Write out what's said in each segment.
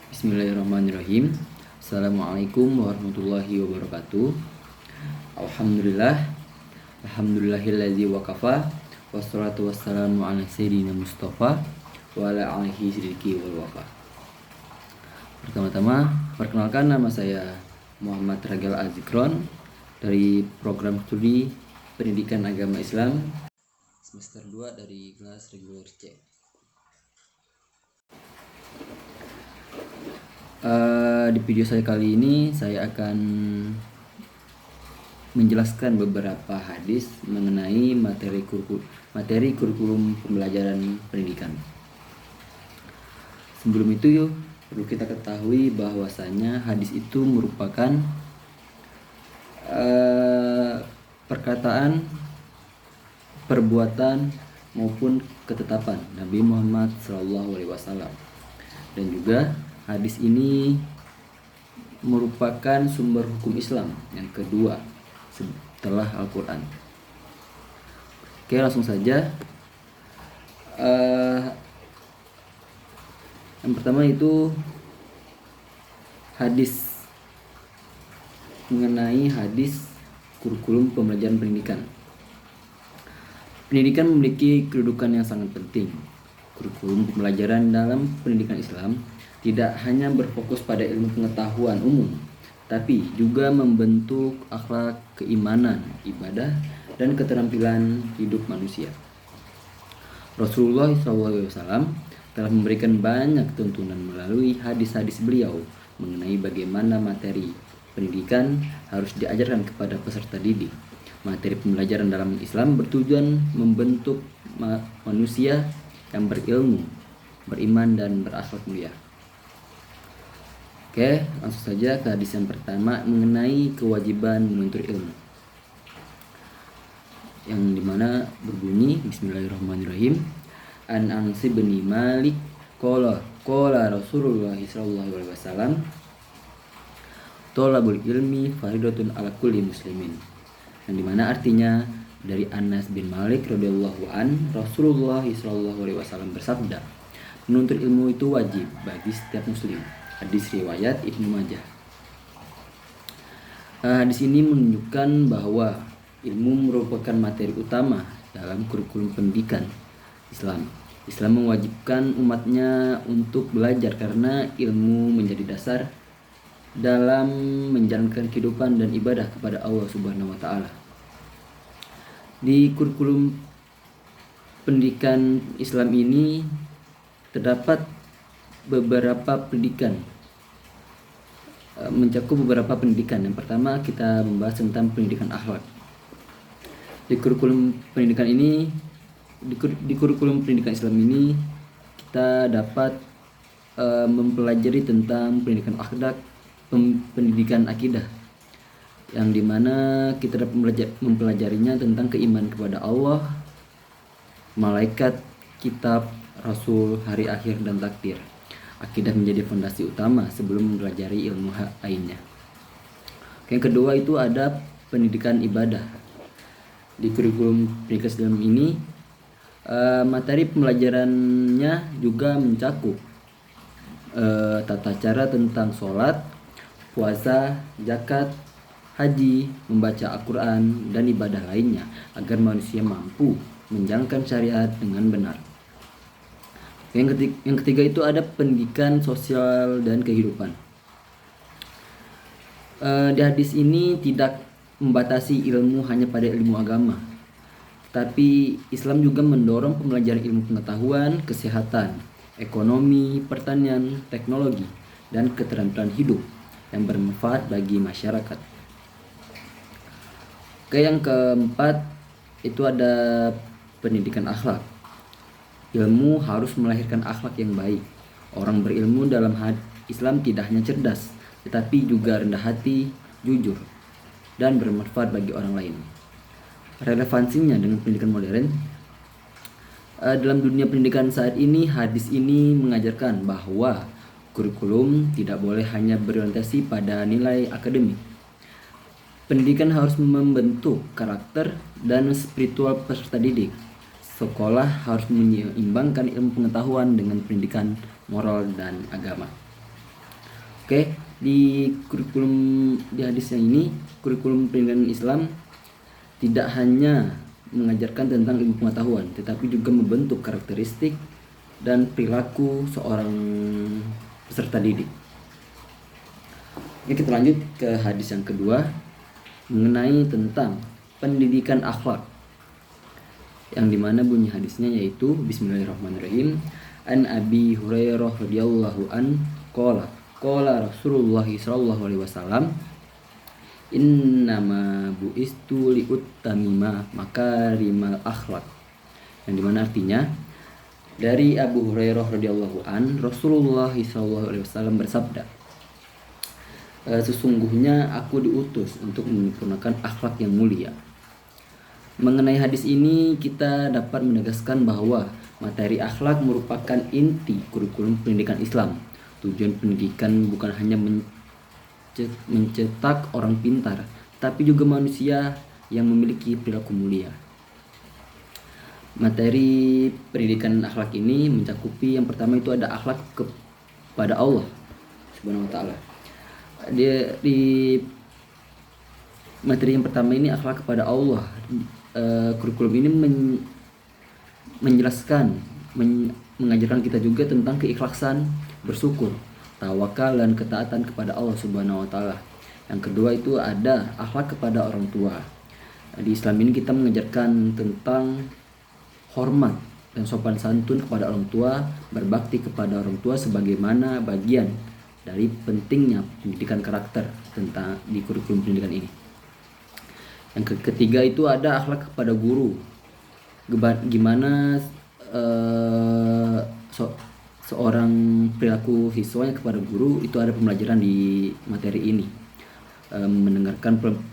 Bismillahirrahmanirrahim. Assalamualaikum warahmatullahi wabarakatuh. Alhamdulillahilladzi waqafa. Wassalatu wassalamu ala sayyidina Mustafa wa ala alihi siddiqi wal wafa. Pertama-tama, perkenalkan nama saya Muhammad Ragil Azikron dari program studi Pendidikan Agama Islam semester 2 dari kelas reguler C. Di video saya kali ini saya akan menjelaskan beberapa hadis mengenai materi kurikulum pembelajaran pendidikan. Sebelum itu perlu kita ketahui bahwasanya hadis itu merupakan perkataan, perbuatan maupun ketetapan Nabi Muhammad SAW. Dan juga hadis ini merupakan sumber hukum Islam yang kedua setelah Al-Quran. Oke, langsung saja. Yang pertama itu hadis mengenai hadis kurikulum pembelajaran pendidikan. Pendidikan memiliki kedudukan yang sangat penting. Kurikulum pembelajaran dalam pendidikan Islam tidak hanya berfokus pada ilmu pengetahuan umum, tapi juga membentuk akhlak, keimanan, ibadah, dan keterampilan hidup manusia. Rasulullah SAW telah memberikan banyak tuntunan melalui hadis-hadis beliau mengenai bagaimana materi pendidikan harus diajarkan kepada peserta didik. Materi pembelajaran dalam Islam bertujuan membentuk manusia yang berilmu, beriman, dan berakhlak mulia. Oke, langsung saja ke hadis yang pertama mengenai kewajiban menuntut ilmu, yang dimana berbunyi Bismillahirrahmanirrahim. An Anas bin Malik qala Rasulullah sallallahu alaihi wasallam thalabul ilmi faridatun ala kulli muslimin, yang dimana artinya dari Anas bin Malik radhiyallahu an, Rasulullah sallallahu alaihi wasallam bersabda, menuntut ilmu itu wajib bagi setiap muslim. Hadis riwayat Ibnu Majah. Hadis ini menunjukkan bahwa ilmu merupakan materi utama dalam kurikulum pendidikan Islam. Islam mewajibkan umatnya untuk belajar karena ilmu menjadi dasar dalam menjalankan kehidupan dan ibadah kepada Allah Subhanahu wa taala. Di kurikulum pendidikan Islam ini terdapat beberapa pendidikan, mencakup beberapa pendidikan. Yang pertama kita membahas tentang pendidikan akhlak. Di kurikulum pendidikan ini, di kurikulum pendidikan Islam ini kita dapat mempelajari tentang pendidikan akhlak, pendidikan akidah, yang dimana kita dapat mempelajarinya tentang keimanan kepada Allah, malaikat, kitab, rasul, hari akhir, dan takdir. Akidah menjadi fondasi utama sebelum mempelajari ilmu lainnya. Yang kedua itu ada pendidikan ibadah. Di kurikulum pendidikan Islam ini materi pembelajarannya juga mencakup tata cara tentang sholat, puasa, zakat, haji, membaca Al-Quran, dan ibadah lainnya agar manusia mampu menjalankan syariat dengan benar. Yang ketiga itu ada pendidikan sosial dan kehidupan. Di hadis ini tidak membatasi ilmu hanya pada ilmu agama, tapi Islam juga mendorong pembelajaran ilmu pengetahuan, kesehatan, ekonomi, pertanian, teknologi, dan keterampilan hidup yang bermanfaat bagi masyarakat. Yang keempat itu ada pendidikan akhlak. Ilmu harus melahirkan akhlak yang baik. Orang berilmu dalam Islam tidak hanya cerdas, tetapi juga rendah hati, jujur, dan bermanfaat bagi orang lain. Relevansinya dengan pendidikan modern, dalam dunia pendidikan saat ini, hadis ini mengajarkan bahwa kurikulum tidak boleh hanya berorientasi pada nilai akademik. Pendidikan harus membentuk karakter dan spiritual peserta didik. Sekolah harus menyeimbangkan ilmu pengetahuan dengan pendidikan moral dan agama. Oke, di hadis yang ini, kurikulum pendidikan Islam tidak hanya mengajarkan tentang ilmu pengetahuan, tetapi juga membentuk karakteristik dan perilaku seorang peserta didik. Oke, kita lanjut ke hadis yang kedua mengenai tentang pendidikan akhlak, yang dimana bunyi hadisnya yaitu Bismillahirrahmanirrahim. An Abi Hurairah radhiyallahu an qala Rasulullah sallallahu alaihi wasallam, innama buistu liutamima makarimal akhlak, yang dimana artinya dari Abu Hurairah radhiyallahu an, Rasulullah sallallahu alaihi wasallam bersabda, sesungguhnya aku diutus untuk menyempurnakan akhlak yang mulia. Mengenai hadis ini kita dapat menegaskan bahwa materi akhlak merupakan inti kurikulum pendidikan Islam. Tujuan pendidikan bukan hanya mencetak orang pintar, tapi juga manusia yang memiliki perilaku mulia. Materi pendidikan akhlak ini mencakupi yang pertama itu ada akhlak kepada Allah Subhanahu wa taala. Di materi yang pertama ini akhlak kepada Allah. Kurikulum ini menjelaskan, mengajarkan kita juga tentang keikhlasan, bersyukur, tawakal dan ketaatan kepada Allah Subhanahu wa taala. Yang kedua itu ada akhlak kepada orang tua. Di Islam ini kita mengajarkan tentang hormat dan sopan santun kepada orang tua, berbakti kepada orang tua sebagaimana bagian dari pentingnya pendidikan karakter tentang di kurikulum pendidikan ini. Yang ketiga itu ada akhlak kepada guru. Gimana seorang perilaku siswanya kepada guru, itu ada pembelajaran di materi ini.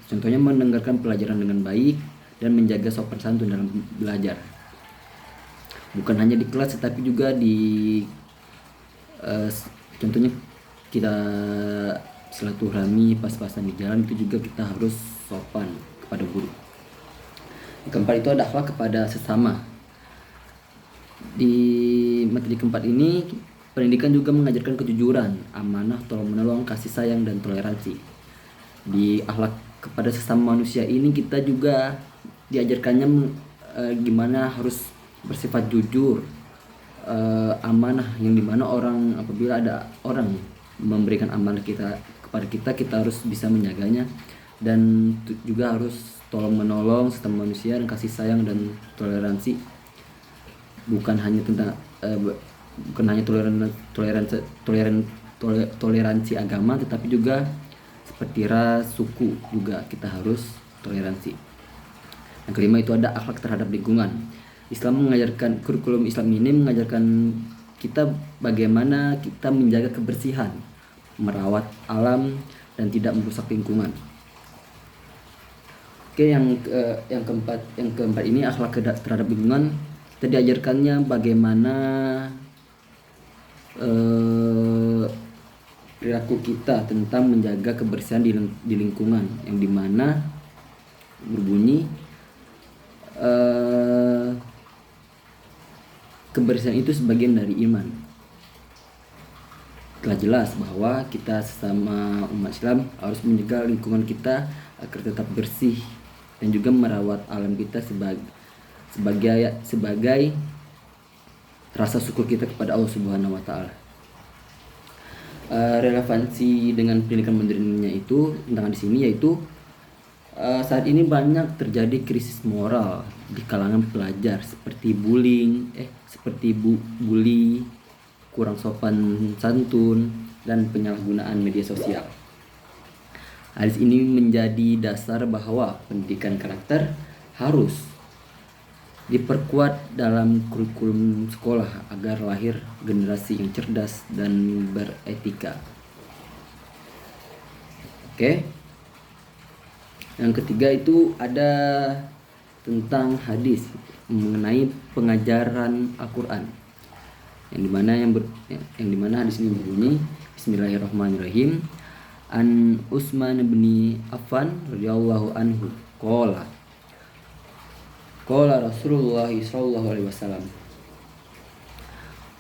Contohnya mendengarkan pelajaran dengan baik dan menjaga sopan santun dalam belajar. Bukan hanya di kelas tetapi juga di contohnya kita silaturahmi pas-pasan di jalan, itu juga kita harus sopan kepada guru. Yang keempat itu ada akhlak kepada sesama. Di materi keempat ini, pendidikan juga mengajarkan kejujuran, amanah, tolong menolong, kasih sayang dan toleransi. Di akhlak kepada sesama manusia ini kita juga diajarkannya gimana harus bersifat jujur, amanah, yang dimana apabila ada orang memberikan amanah kepada kita harus bisa menjaganya, dan juga harus tolong menolong sesama manusia dan kasih sayang dan toleransi. Bukan hanya toleransi agama, tetapi juga seperti ras, suku juga kita harus toleransi. Yang kelima itu ada akhlak terhadap lingkungan. Kurikulum Islam ini mengajarkan kita bagaimana kita menjaga kebersihan, merawat alam dan tidak merusak lingkungan. Oke, yang keempat ini akhlak terhadap lingkungan. Kita diajarkannya bagaimana perilaku kita tentang menjaga kebersihan di lingkungan, yang dimana berbunyi kebersihan itu sebagian dari iman. Telah jelas bahwa kita sesama umat Islam harus menjaga lingkungan kita agar tetap bersih dan juga merawat alam kita sebagai rasa syukur kita kepada Allah Subhanahu wa taala. Relevansi dengan pendidikan modernnya itu tentang di sini yaitu saat ini banyak terjadi krisis moral di kalangan pelajar seperti bullying, kurang sopan santun dan penyalahgunaan media sosial. Hadis ini menjadi dasar bahwa pendidikan karakter harus diperkuat dalam kurikulum sekolah agar lahir generasi yang cerdas dan beretika. Oke. Yang ketiga itu ada tentang hadis mengenai pengajaran Al-Quran, yang dimana hadis ini berbunyi Bismillahirrahmanirrahim. An Utsman bin Affan radhiyallahu anhu qala Rasulullah sallallahu alaihi wasallam,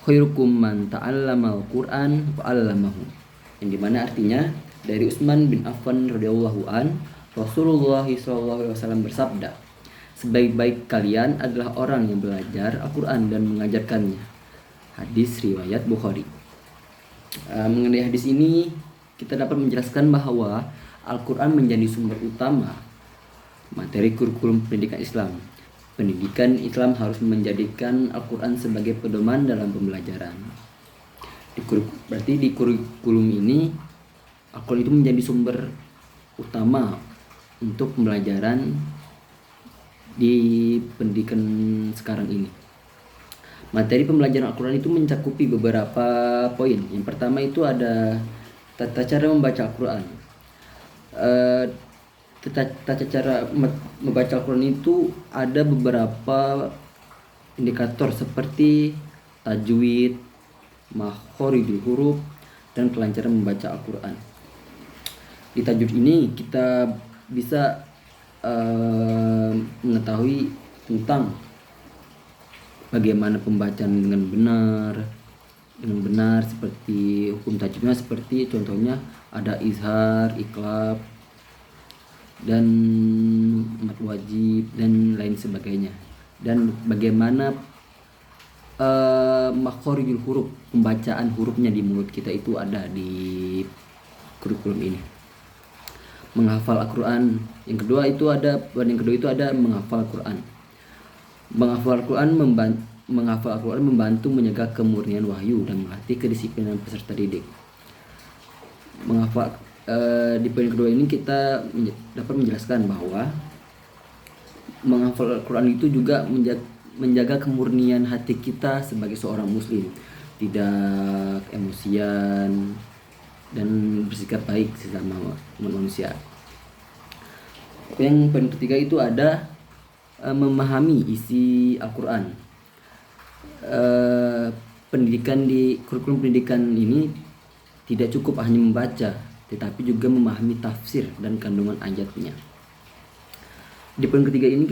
khairukum man ta'allama al-Qur'an wa 'allamahu, yang dimana artinya dari Utsman bin Affan radhiyallahu an, Rasulullah SAW bersabda, sebaik-baik kalian adalah orang yang belajar Al-Quran dan mengajarkannya. Hadis riwayat Bukhari. Mengenai hadis ini kita dapat menjelaskan bahwa Al-Quran menjadi sumber utama materi kurikulum pendidikan Islam. Pendidikan Islam harus menjadikan Al-Quran sebagai pedoman dalam pembelajaran. Berarti di kurikulum ini Al-Quran itu menjadi sumber utama untuk pembelajaran di pendidikan sekarang ini. Materi pembelajaran Al-Quran itu mencakupi beberapa poin. Yang pertama itu ada tata cara membaca Al-Quran. Tata cara membaca Al-Quran itu ada beberapa indikator seperti tajwid, makhorijul huruf, dan kelancaran membaca Al-Quran. Di tajwid ini kita bisa mengetahui tentang bagaimana pembacaan dengan benar seperti hukum tajwidnya, seperti contohnya ada izhar, iqlab, dan mad wajib dan lain sebagainya. Dan bagaimana makhorijul huruf, pembacaan hurufnya di mulut kita itu ada di kurikulum ini. Menghafal Al-Quran. Yang kedua itu ada menghafal Al-Quran. Menghafal Al-Quran membantu menjaga kemurnian wahyu dan melatih kedisiplinan peserta didik. Di poin kedua ini kita dapat menjelaskan bahwa menghafal Al-Quran itu juga menjaga kemurnian hati kita sebagai seorang muslim, tidak emosian dan bersikap baik sesama manusia. Yang poin ketiga itu ada memahami isi Al-Quran. Pendidikan di kurikulum pendidikan ini tidak cukup hanya membaca, tetapi juga memahami tafsir dan kandungan ayatnya. Di poin ketiga ini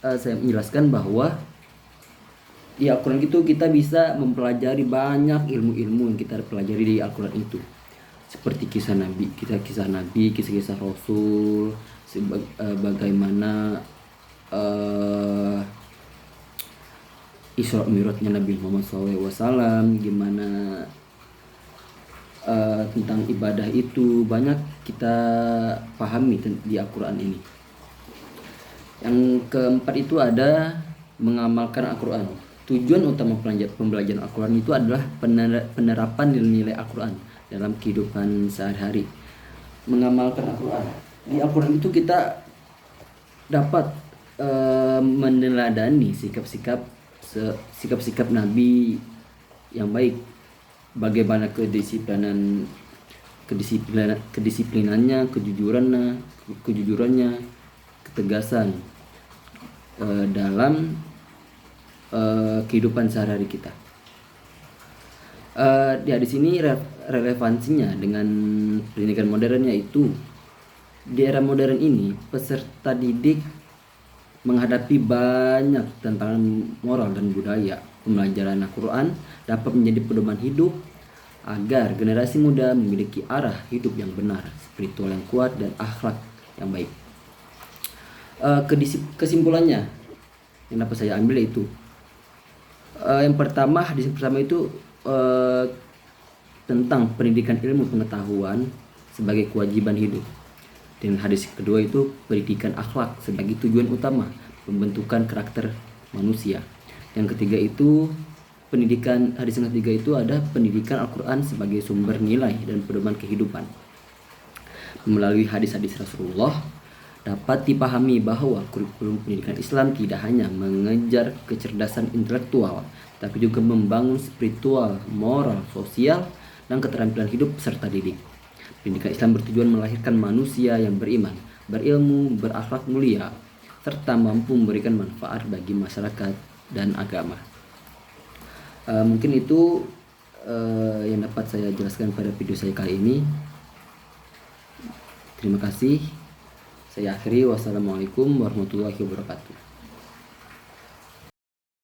saya menjelaskan bahwa di Al-Quran itu kita bisa mempelajari banyak ilmu-ilmu yang kita pelajari di Al-Quran itu, seperti kisah Nabi, kisah-kisah Rasul, bagaimana Isra Mi'rajnya Nabi Muhammad SAW, gimana tentang ibadah itu banyak kita pahami di Al-Quran ini. Yang keempat itu ada mengamalkan Al-Quran. Tujuan utama pembelajaran Al-Quran itu adalah penerapan nilai-nilai Al-Quran dalam kehidupan sehari-hari. Mengamalkan Al-Quran. Di Al-Quran itu kita dapat meneladani sikap-sikap Nabi yang baik. Bagaimana kedisiplinannya, kejujurannya, ketegasan dalam kehidupan sehari-hari kita. Di sini relevansinya dengan pendidikan modern, yaitu di era modern ini peserta didik menghadapi banyak tantangan moral dan budaya. Pembelajaran Al-Quran dapat menjadi pedoman hidup agar generasi muda memiliki arah hidup yang benar, spiritual yang kuat, dan akhlak yang baik. Kesimpulannya yang dapat saya ambil itu hadis pertama itu tentang pendidikan ilmu pengetahuan sebagai kewajiban hidup, dan hadis kedua itu pendidikan akhlak sebagai tujuan utama pembentukan karakter manusia. Yang ketiga itu hadis yang ketiga itu ada pendidikan Al-Quran sebagai sumber nilai dan pedoman kehidupan. Melalui hadis-hadis Rasulullah dapat dipahami bahwa kurikulum pendidikan Islam tidak hanya mengejar kecerdasan intelektual, tapi juga membangun spiritual, moral, sosial, dan keterampilan hidup peserta didik. Pendidikan Islam bertujuan melahirkan manusia yang beriman, berilmu, berakhlak mulia, serta mampu memberikan manfaat bagi masyarakat dan agama. Mungkin itu yang dapat saya jelaskan pada video saya kali ini. Terima kasih. Saya akhiri. Wassalamualaikum warahmatullahi wabarakatuh.